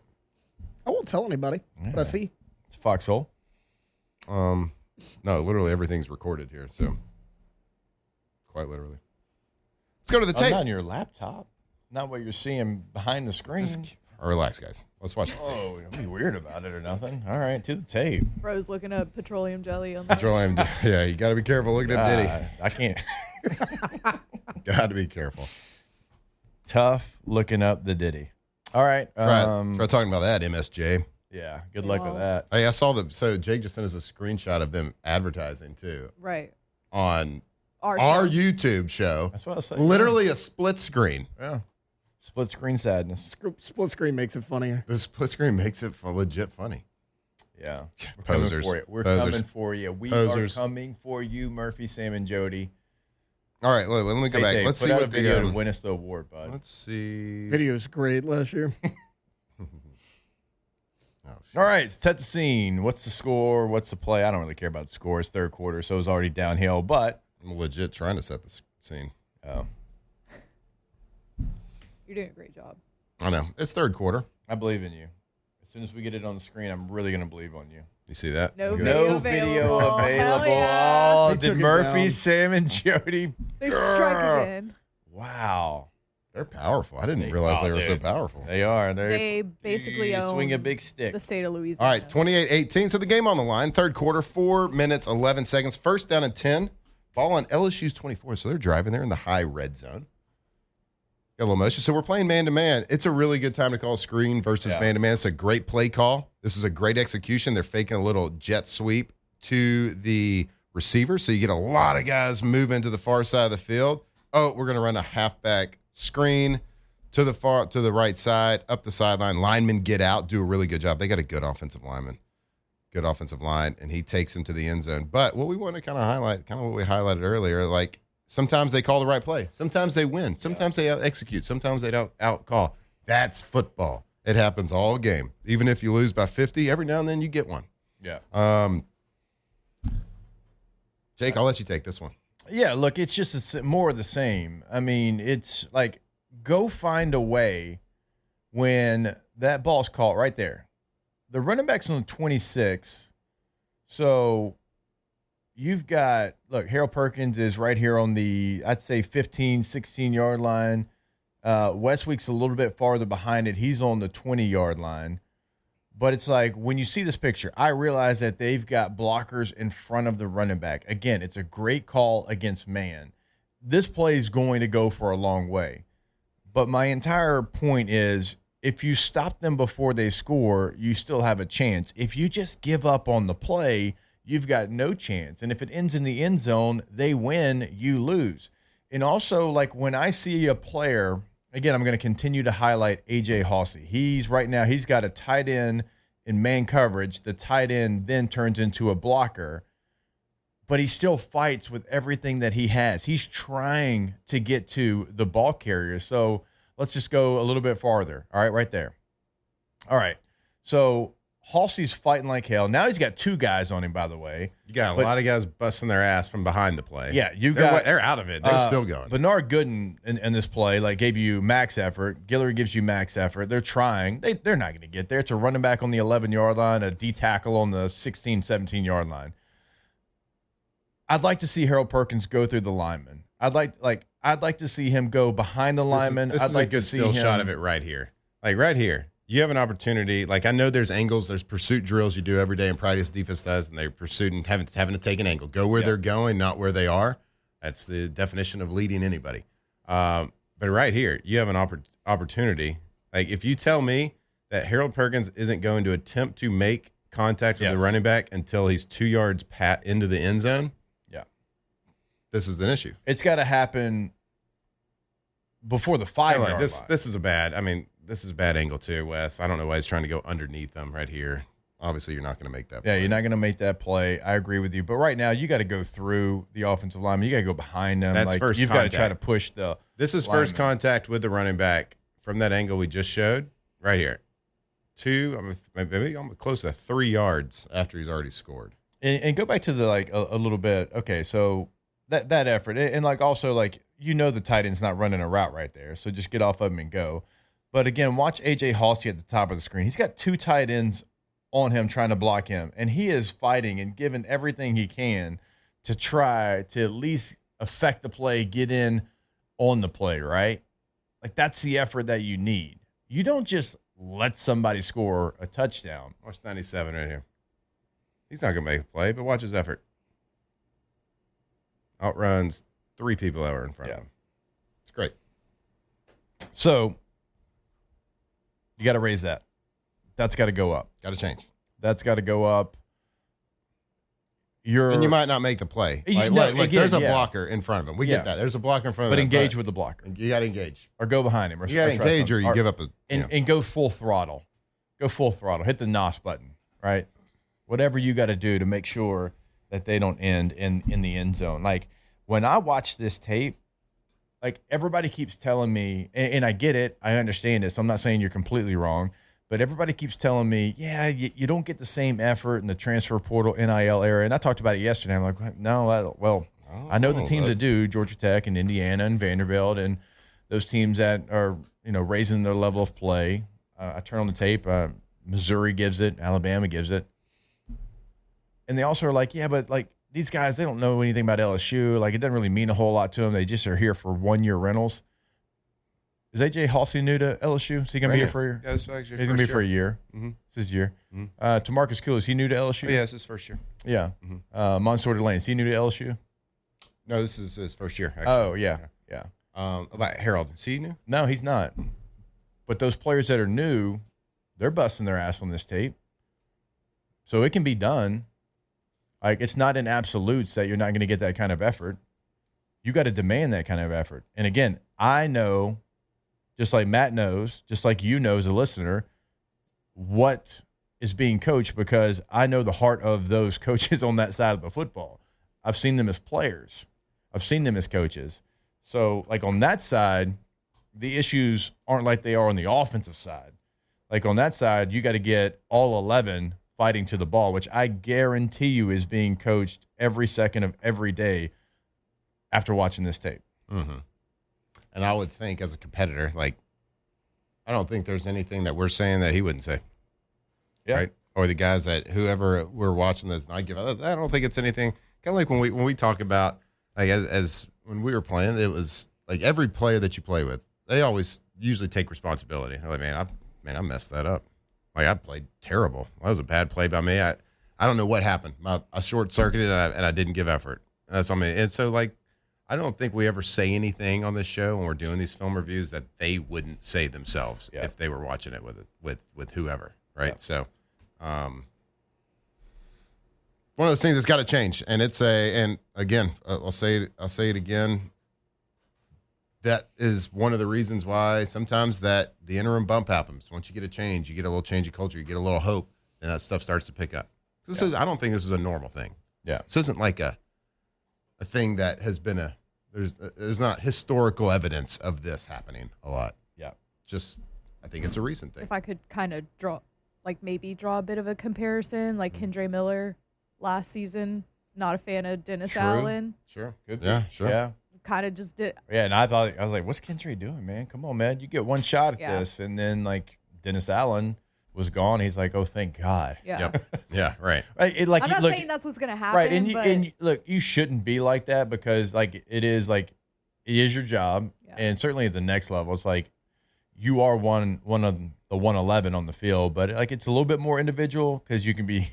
Speaker 8: I won't tell anybody what I see.
Speaker 6: It's Foxhole.
Speaker 7: No, literally everything's recorded here, so quite literally. Let's go to the tape.
Speaker 6: Not on your laptop. Not what you're seeing behind the screen.
Speaker 7: Relax, guys. Let's watch it.
Speaker 6: Oh, don't be weird about it or nothing. All right, to the tape.
Speaker 9: Bro's looking up petroleum jelly on the
Speaker 7: Petroleum. Yeah, you got to be careful looking at Diddy.
Speaker 6: I can't.
Speaker 7: Got to be careful.
Speaker 6: Tough looking up the Diddy. All right.
Speaker 7: Try talking about that, MSJ.
Speaker 6: Yeah, good luck with that.
Speaker 7: Hey, I saw so Jake just sent us a screenshot of them advertising too.
Speaker 9: Right.
Speaker 7: On
Speaker 9: our
Speaker 7: YouTube show.
Speaker 6: That's what I was saying.
Speaker 7: Literally a split screen.
Speaker 6: Yeah. Split screen sadness.
Speaker 8: Split screen makes it funnier.
Speaker 7: The split screen makes it legit funny.
Speaker 6: Yeah.
Speaker 7: Posers.
Speaker 6: We're
Speaker 7: Posers.
Speaker 6: coming for you. We
Speaker 7: Posers.
Speaker 6: are coming for you, Murphy, Sam, and Jody.
Speaker 7: All right, let me go back. Let's
Speaker 6: put
Speaker 7: see
Speaker 6: out
Speaker 7: what
Speaker 6: a video
Speaker 7: the
Speaker 6: to win us the award, bud.
Speaker 7: Let's see.
Speaker 8: Video's great last year.
Speaker 6: All right, set the scene. What's the score? What's the play? I don't really care about the score. It's third quarter, so it's already downhill, but
Speaker 7: I'm legit trying to set the scene.
Speaker 6: Oh.
Speaker 9: You're doing a great job.
Speaker 7: I know. It's third quarter.
Speaker 6: I believe in you. As soon as we get it on the screen, I'm really going to believe on you.
Speaker 7: You see that?
Speaker 9: No
Speaker 6: video
Speaker 9: video
Speaker 6: available.
Speaker 9: Yeah.
Speaker 6: Oh,
Speaker 8: They
Speaker 6: did
Speaker 8: took it
Speaker 6: Murphy,
Speaker 8: down.
Speaker 6: Sam, and Jody?
Speaker 9: They struck again.
Speaker 6: Wow.
Speaker 7: They're powerful. I didn't realize they were so powerful.
Speaker 6: They are.
Speaker 9: They basically
Speaker 6: you
Speaker 9: own
Speaker 6: swing a big stick.
Speaker 9: the state of Louisiana.
Speaker 7: All right, 28-18. So the game on the line. Third quarter, 4 minutes, 11 seconds. First down and 10. Ball on LSU's 24. So they're driving. They're in the high red zone. Got a little motion. So we're playing man-to-man. It's a really good time to call screen versus man-to-man. It's a great play call. This is a great execution. They're faking a little jet sweep to the receiver. So you get a lot of guys moving to the far side of the field. Oh, we're going to run a halfback screen to the right side, up the sideline. Linemen get out, do a really good job. They got a good offensive lineman. Good offensive line, and he takes him to the end zone. But what we want to kind of highlight, kind of what we highlighted earlier, like sometimes they call the right play. Sometimes they win. Sometimes they execute. Sometimes they don't out-call. That's football. It happens all game. Even if you lose by 50, every now and then you get one.
Speaker 6: Yeah.
Speaker 7: Jake, I'll let you take this one.
Speaker 6: Yeah, look, it's just more of the same. I mean, it's like go find a way when that ball's caught right there. The running back's on 26, so you've got, look, Harold Perkins is right here on the, I'd say 15, 16-yard line. Westweek's a little bit farther behind it. He's on the 20-yard line. But it's like when you see this picture, I realize that they've got blockers in front of the running back. Again, it's a great call against man. This play is going to go for a long way. But my entire point is if you stop them before they score, you still have a chance. If you just give up on the play, you've got no chance. And if it ends in the end zone, they win, you lose. And also, like when I see a player – again, I'm going to continue to highlight A.J. Hawsey. He's got a tight end in man coverage. The tight end then turns into a blocker, but he still fights with everything that he has. He's trying to get to the ball carrier. So let's just go a little bit farther. All right, right there. All right. So Halsey's fighting like hell. Now he's got two guys on him, by the way.
Speaker 7: You got a lot of guys busting their ass from behind the play.
Speaker 6: Yeah,
Speaker 7: they're out of it. They're still going.
Speaker 6: Bernard Gooden in this play gave you max effort. Guillory gives you max effort. They're trying. They're not going to get there. It's a running back on the 11-yard line, a D tackle on the 16, 17-yard line. I'd like to see Harold Perkins go through the lineman. I'd like to see him go behind the lineman.
Speaker 7: This
Speaker 6: I'd
Speaker 7: is
Speaker 6: like
Speaker 7: a good
Speaker 6: to see
Speaker 7: still
Speaker 6: him,
Speaker 7: shot of it right here. Like right here. you have an opportunity. Like, I know there's angles, there's pursuit drills you do every day in practice, defense does, and they're pursuing, having to take an angle. Go where they're going, not where they are. That's the definition of leading anybody. But right here, you have an opportunity. Like, if you tell me that Harold Perkins isn't going to attempt to make contact with the running back until he's 2 yards into the end zone, this is an issue.
Speaker 6: It's got to happen before the 5 yard line.
Speaker 7: This is a bad. I mean, this is a bad angle too, Wes. I don't know why he's trying to go underneath them right here. Obviously, you're not going to make that play.
Speaker 6: Yeah, you're not going to make that play. I agree with you. But right now, you got to go through the offensive lineman. You got to go behind them.
Speaker 7: That's first
Speaker 6: You've
Speaker 7: contact.
Speaker 6: got to try to push the
Speaker 7: This is
Speaker 6: lineman.
Speaker 7: first contact with the running back from that angle we just showed right here. Maybe almost close to 3 yards after he's already scored.
Speaker 6: And go back to the a little bit. Okay, so that effort and also the tight end's not running a route right there, so just get off of him and go. But again, watch AJ Halsey at the top of the screen. He's got 2 tight ends on him trying to block him, and he is fighting and giving everything he can to try to at least affect the play, get in on the play, right? Like, that's the effort that you need. You don't just let somebody score a touchdown.
Speaker 7: Watch 97 right here. He's not going to make a play, but watch his effort. Outruns 3 people that were in front of him. It's great.
Speaker 6: So you got to raise that. That's got to go up.
Speaker 7: Got to change.
Speaker 6: That's got to go up.
Speaker 7: And you might not make the play. Look, there's a blocker in front of him. We get that. There's a blocker in front of him.
Speaker 6: But engage with the blocker.
Speaker 7: You got to engage.
Speaker 6: Or go behind him. Or
Speaker 7: you got to engage or you give up
Speaker 6: and go full throttle. Go full throttle. Hit the NOS button, right? Whatever you got to do to make sure that they don't end in the end zone. Like, when I watch this tape, like, everybody keeps telling me, and I get it, I understand it, so I'm not saying you're completely wrong, but everybody keeps telling me, you don't get the same effort in the transfer portal NIL era. And I talked about it yesterday. I'm like, no, I know the teams that do, Georgia Tech and Indiana and Vanderbilt, and those teams that are, raising their level of play. I turn on the tape. Missouri gives it. Alabama gives it. And they also are like, but these guys, they don't know anything about LSU. Like, it doesn't really mean a whole lot to them. They just are here for 1 year rentals. Is AJ Halsey new to LSU? Is he going to be here for a year?
Speaker 7: Yeah, this is actually
Speaker 6: he's going to be for a year.
Speaker 7: Mm-hmm.
Speaker 6: It's his year.
Speaker 7: Mm-hmm.
Speaker 6: Tamarcus Cool, is he new to LSU?
Speaker 7: Oh, yeah, it's his first year.
Speaker 6: Yeah.
Speaker 7: Mm-hmm.
Speaker 6: Mansour Delane, is he new to LSU?
Speaker 7: No, this is his first year, actually.
Speaker 6: Oh, yeah.
Speaker 7: About Harold, is he new?
Speaker 6: No, he's not. But those players that are new, they're busting their ass on this tape. So it can be done. Like, it's not in absolutes that you're not going to get that kind of effort. You got to demand that kind of effort. And again, I know, just like Matt knows, just like you know as a listener, what is being coached, because I know the heart of those coaches on that side of the football. I've seen them as players. I've seen them as coaches. So, like, on that side, the issues aren't like they are on the offensive side. Like, on that side, you got to get all 11 fighting to the ball, which I guarantee you is being coached every second of every day after watching this tape.
Speaker 7: Mm-hmm. And I would think, as a competitor, like, I don't think there's anything that we're saying that he wouldn't say.
Speaker 6: Yeah.
Speaker 7: Right? Or the guys that whoever we're watching this, I don't think it's anything. Kind of like when we talk about, like, as when we were playing, it was like every player that you play with, they always usually take responsibility. They're like, I messed that up. Like, I played terrible. That was a bad play by me. I don't know what happened. I short-circuited and I didn't give effort. That's on me. And so, like, I don't think we ever say anything on this show when we're doing these film reviews that they wouldn't say themselves if they were watching it with whoever, right? Yeah. So, one of those things that's got to change, and and again, I'll say it again. That is one of the reasons why sometimes that the interim bump happens. Once you get a change, you get a little change of culture, you get a little hope, and that stuff starts to pick up. I don't think this is a normal thing.
Speaker 6: Yeah,
Speaker 7: this isn't like a thing that has been there's not historical evidence of this happening a lot.
Speaker 6: Yeah,
Speaker 7: I think it's a recent thing.
Speaker 9: If I could kind of draw a bit of a comparison, like Kendre Miller last season, not a fan of Dennis Allen.
Speaker 7: Sure.
Speaker 6: Good.
Speaker 7: Yeah, sure.
Speaker 9: Yeah. Kind of just did.
Speaker 6: Yeah, and I was like, what's Kendre doing, man? Come on, man. You get one shot at this. And then, like, Dennis Allen was gone. He's like, oh, thank God.
Speaker 9: Yeah.
Speaker 7: Yep. Yeah, right.
Speaker 6: Right.
Speaker 9: I'm not saying that's what's going to happen.
Speaker 6: Right. And look, you shouldn't be like that, because, like, it is your job. Yeah. And certainly at the next level, it's like, you are one of the 111 on the field, but like it's a little bit more individual because you can be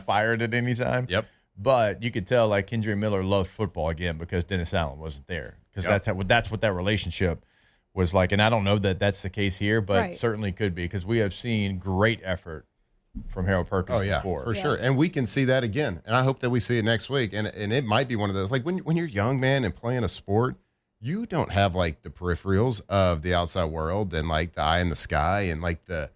Speaker 6: fired at any time.
Speaker 7: Yep.
Speaker 6: But you could tell like Kendre Miller loved football again because Dennis Allen wasn't there, because that's what that relationship was like. And I don't know that that's the case here, but certainly could be, because we have seen great effort from Harold Perkins before.
Speaker 7: For sure. And we can see that again. And I hope that we see it next week. And it might be one of those, like when you're young, man, and playing a sport, you don't have like the peripherals of the outside world and like the eye in the sky and like the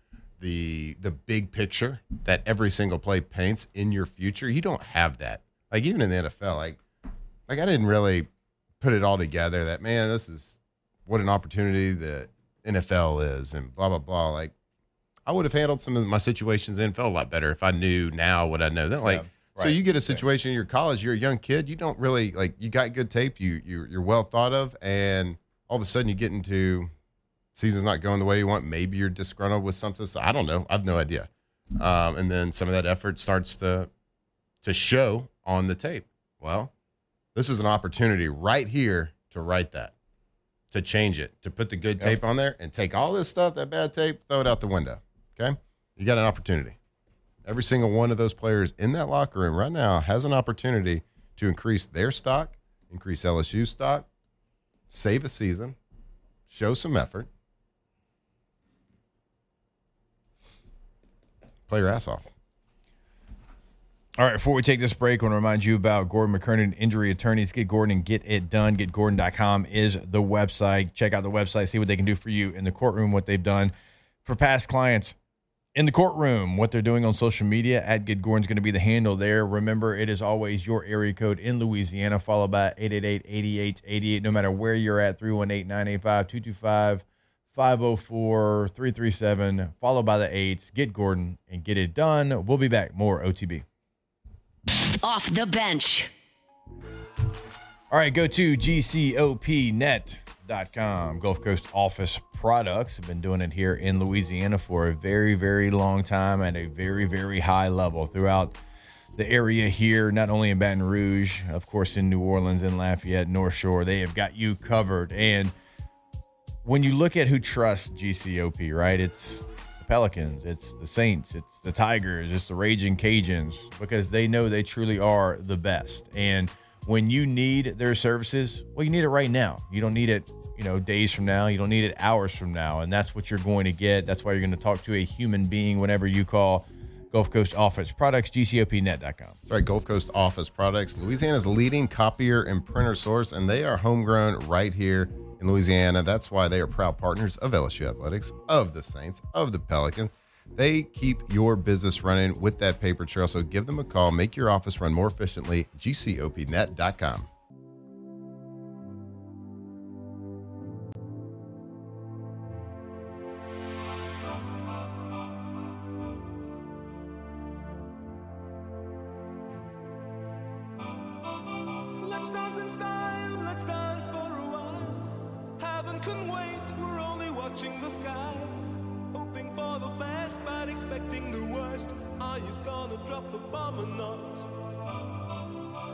Speaker 7: big picture that every single play paints in your future. You don't have that. Like even in the NFL, like I didn't really put it all together that, man, this is what an opportunity the NFL is and blah, blah, blah. Like I would have handled some of my situations in NFL a lot better if I knew now what I know. Then, like, so you get a situation in your college, you're a young kid, you don't really like, you got good tape, you're well thought of, and all of a sudden you get into season's not going the way you want. Maybe you're disgruntled with something. So I don't know. I have no idea. And then some of that effort starts to show on the tape. Well, this is an opportunity right here to write that, to change it, to put the good tape on there and take all this stuff, that bad tape, throw it out the window. Okay? You got an opportunity. Every single one of those players in that locker room right now has an opportunity to increase their stock, increase LSU's stock, save a season, show some effort, play your ass off.
Speaker 6: All right, before we take this break, I want to remind you about Gordon McKernan Injury Attorneys. Get Gordon and get it done. GetGordon.com is the website. Check out the website, see what they can do for you in the courtroom, what they've done for past clients in the courtroom, what they're doing on social media. At Get Gordon's going to be the handle there. Remember, it is always your area code in Louisiana, followed by 888-8888. No matter where you're at, 318-985-225, 504-337, followed by the 8s. Get Gordon and get it done. We'll be back. More OTB.
Speaker 4: Off the bench.
Speaker 6: All right, go to GCOPnet.com. Gulf Coast Office Products have been doing it here in Louisiana for a very, very long time at a very, very high level throughout the area here, not only in Baton Rouge, of course, in New Orleans, in Lafayette, North Shore. They have got you covered. And when you look at who trusts GCOP, right, it's the Pelicans, it's the Saints, it's the Tigers, it's the Raging Cajuns, because they know they truly are the best. And when you need their services, well, you need it right now. You don't need it, days from now. You don't need it hours from now. And that's what you're going to get. That's why you're going to talk to a human being whenever you call Gulf Coast Office Products, GCOPnet.com.
Speaker 7: That's right, Gulf Coast Office Products, Louisiana's leading copier and printer source, and they are homegrown right here in Louisiana. That's why they are proud partners of LSU Athletics, of the Saints, of the Pelicans. They keep your business running with that paper trail, so give them a call. Make your office run more efficiently, GCOPnet.com.
Speaker 10: Let's dance in style, let's dance for a while. Heaven can wait, we're only watching the skies. Hoping for the best, but expecting the worst. Are you gonna drop the bomb or not?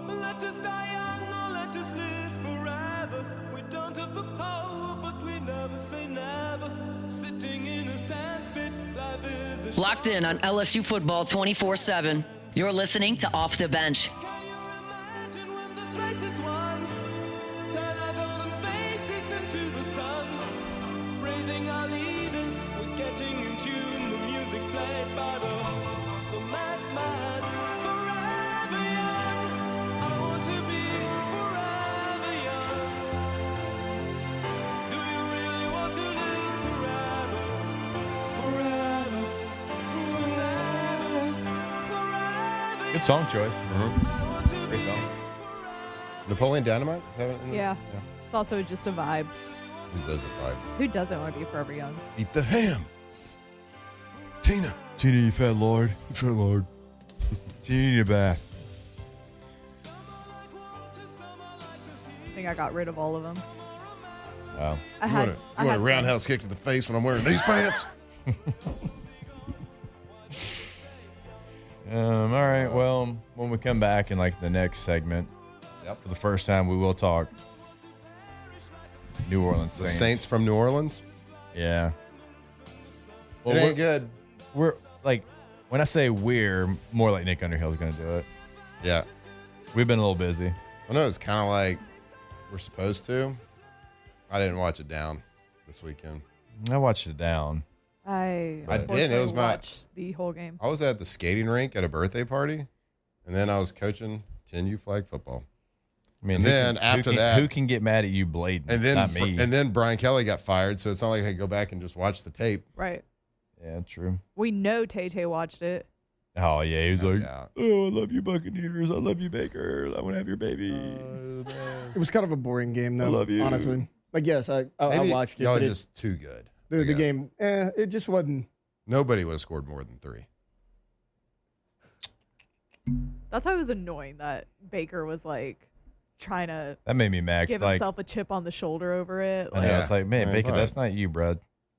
Speaker 10: Let us die young or let us live forever. We don't have the power, but we never say never. Sitting in a sandpit, life is a
Speaker 4: Locked in on LSU football 24/7. You're listening to Off the Bench.
Speaker 10: Can you imagine when this race is won? Turn our golden faces into the sun. Praising our leaders, we're getting in tune. The music's played by the madman. Forever young, I want to be forever young. Do you really want to live forever? Forever, forever.
Speaker 6: Good song choice.
Speaker 7: Great song. Napoleon Dynamite? Is that what it is?
Speaker 9: Yeah. It's also just a vibe.
Speaker 7: It does a vibe.
Speaker 9: Who doesn't want to be forever young?
Speaker 7: Eat the ham. Tina,
Speaker 6: you fat lord.
Speaker 7: you fat lord.
Speaker 6: Tina, you need a bath.
Speaker 9: I think I got rid of all of them.
Speaker 6: Wow.
Speaker 9: I
Speaker 7: You
Speaker 9: had
Speaker 7: want
Speaker 9: I
Speaker 7: a
Speaker 9: had
Speaker 7: roundhouse kick to the face when I'm wearing these pants?
Speaker 6: All right. Well, when we come back in like the next segment, for the first time, we will talk New Orleans
Speaker 7: The
Speaker 6: Saints.
Speaker 7: Saints from New Orleans?
Speaker 6: Yeah. Well,
Speaker 7: it ain't good.
Speaker 6: We're like, when I say we're, more like Nick Underhill's going to do it.
Speaker 7: Yeah.
Speaker 6: We've been a little busy.
Speaker 7: I know it's kind of like we're supposed to. I didn't watch it down this weekend.
Speaker 6: I watched it down.
Speaker 9: I
Speaker 7: did. It was
Speaker 9: watched the whole game.
Speaker 7: I was at the skating rink at a birthday party, and then I was coaching 10U flag football.
Speaker 6: I mean,
Speaker 7: and then after that,
Speaker 6: who can get mad at you blading?
Speaker 7: And then,
Speaker 6: not me.
Speaker 7: And then Brian Kelly got fired, so it's not like I could go back and just watch the tape.
Speaker 9: Right.
Speaker 6: Yeah, true.
Speaker 9: We know Tay watched it.
Speaker 6: Oh, yeah. He was like,
Speaker 7: doubt.
Speaker 6: oh, I love you, Buccaneers. I love you, Baker. I want to have your baby.
Speaker 8: It was kind of a boring game, though.
Speaker 6: I love you.
Speaker 8: Honestly. Like, yes, I watched it.
Speaker 7: Y'all
Speaker 8: but
Speaker 7: are just too good.
Speaker 8: The game, it just wasn't.
Speaker 7: Nobody would have scored more than 3.
Speaker 9: That's why it was annoying that Baker was like trying to
Speaker 6: That made me mad.
Speaker 9: give
Speaker 6: Like,
Speaker 9: himself a chip on the shoulder over it.
Speaker 6: I
Speaker 9: Like,
Speaker 6: know. It's like, man,
Speaker 7: Man,
Speaker 6: Baker,
Speaker 7: fine.
Speaker 6: that's not you, bro.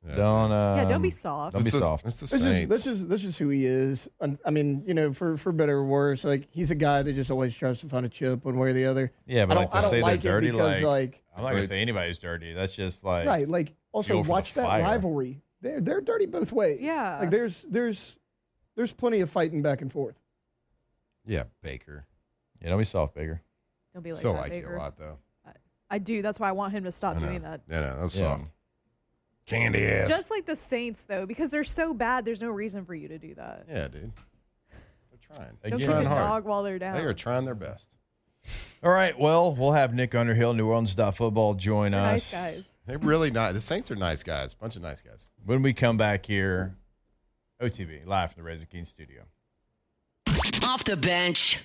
Speaker 7: Yeah.
Speaker 9: don't be soft.
Speaker 6: Don't be soft.
Speaker 7: It's the
Speaker 8: That's
Speaker 7: Saints.
Speaker 8: just who he is. And, I mean, for better or worse, like he's a guy that just always tries to find a chip one way or the other.
Speaker 6: Yeah, but
Speaker 8: I
Speaker 6: like
Speaker 8: don't
Speaker 6: to say
Speaker 8: like
Speaker 6: they're
Speaker 8: it
Speaker 6: dirty,
Speaker 8: because, like
Speaker 6: I'm not going to say anybody's dirty. That's just like,
Speaker 8: right, like also
Speaker 6: fuel for the
Speaker 8: watch that
Speaker 6: fire.
Speaker 8: rivalry. They're dirty both ways.
Speaker 9: Yeah.
Speaker 8: like there's plenty of fighting back and forth.
Speaker 7: Yeah, Baker.
Speaker 6: yeah, don't be soft, Baker.
Speaker 9: Don't be like
Speaker 7: Still
Speaker 9: that,
Speaker 7: like
Speaker 9: Baker.
Speaker 7: you a lot, though.
Speaker 9: I do. That's why I want him to stop
Speaker 7: I know.
Speaker 9: doing that.
Speaker 7: Yeah, no, that's
Speaker 6: Yeah.
Speaker 7: soft. Candy ass.
Speaker 9: Just like the Saints, though, because they're so bad, there's no reason for you to do that.
Speaker 7: Yeah, dude. They're trying.
Speaker 9: Don't
Speaker 6: Again.
Speaker 9: kick
Speaker 7: Trying
Speaker 9: a
Speaker 7: hard.
Speaker 9: dog while they're down.
Speaker 7: They are trying their best.
Speaker 6: All right, well, we'll have Nick Underhill, NewOrleans.football, join
Speaker 9: They're
Speaker 6: us.
Speaker 9: nice guys.
Speaker 7: They're really nice. The Saints are nice guys. Bunch of nice guys.
Speaker 6: When we come back here, OTB, live from the Razor King studio.
Speaker 4: Off the bench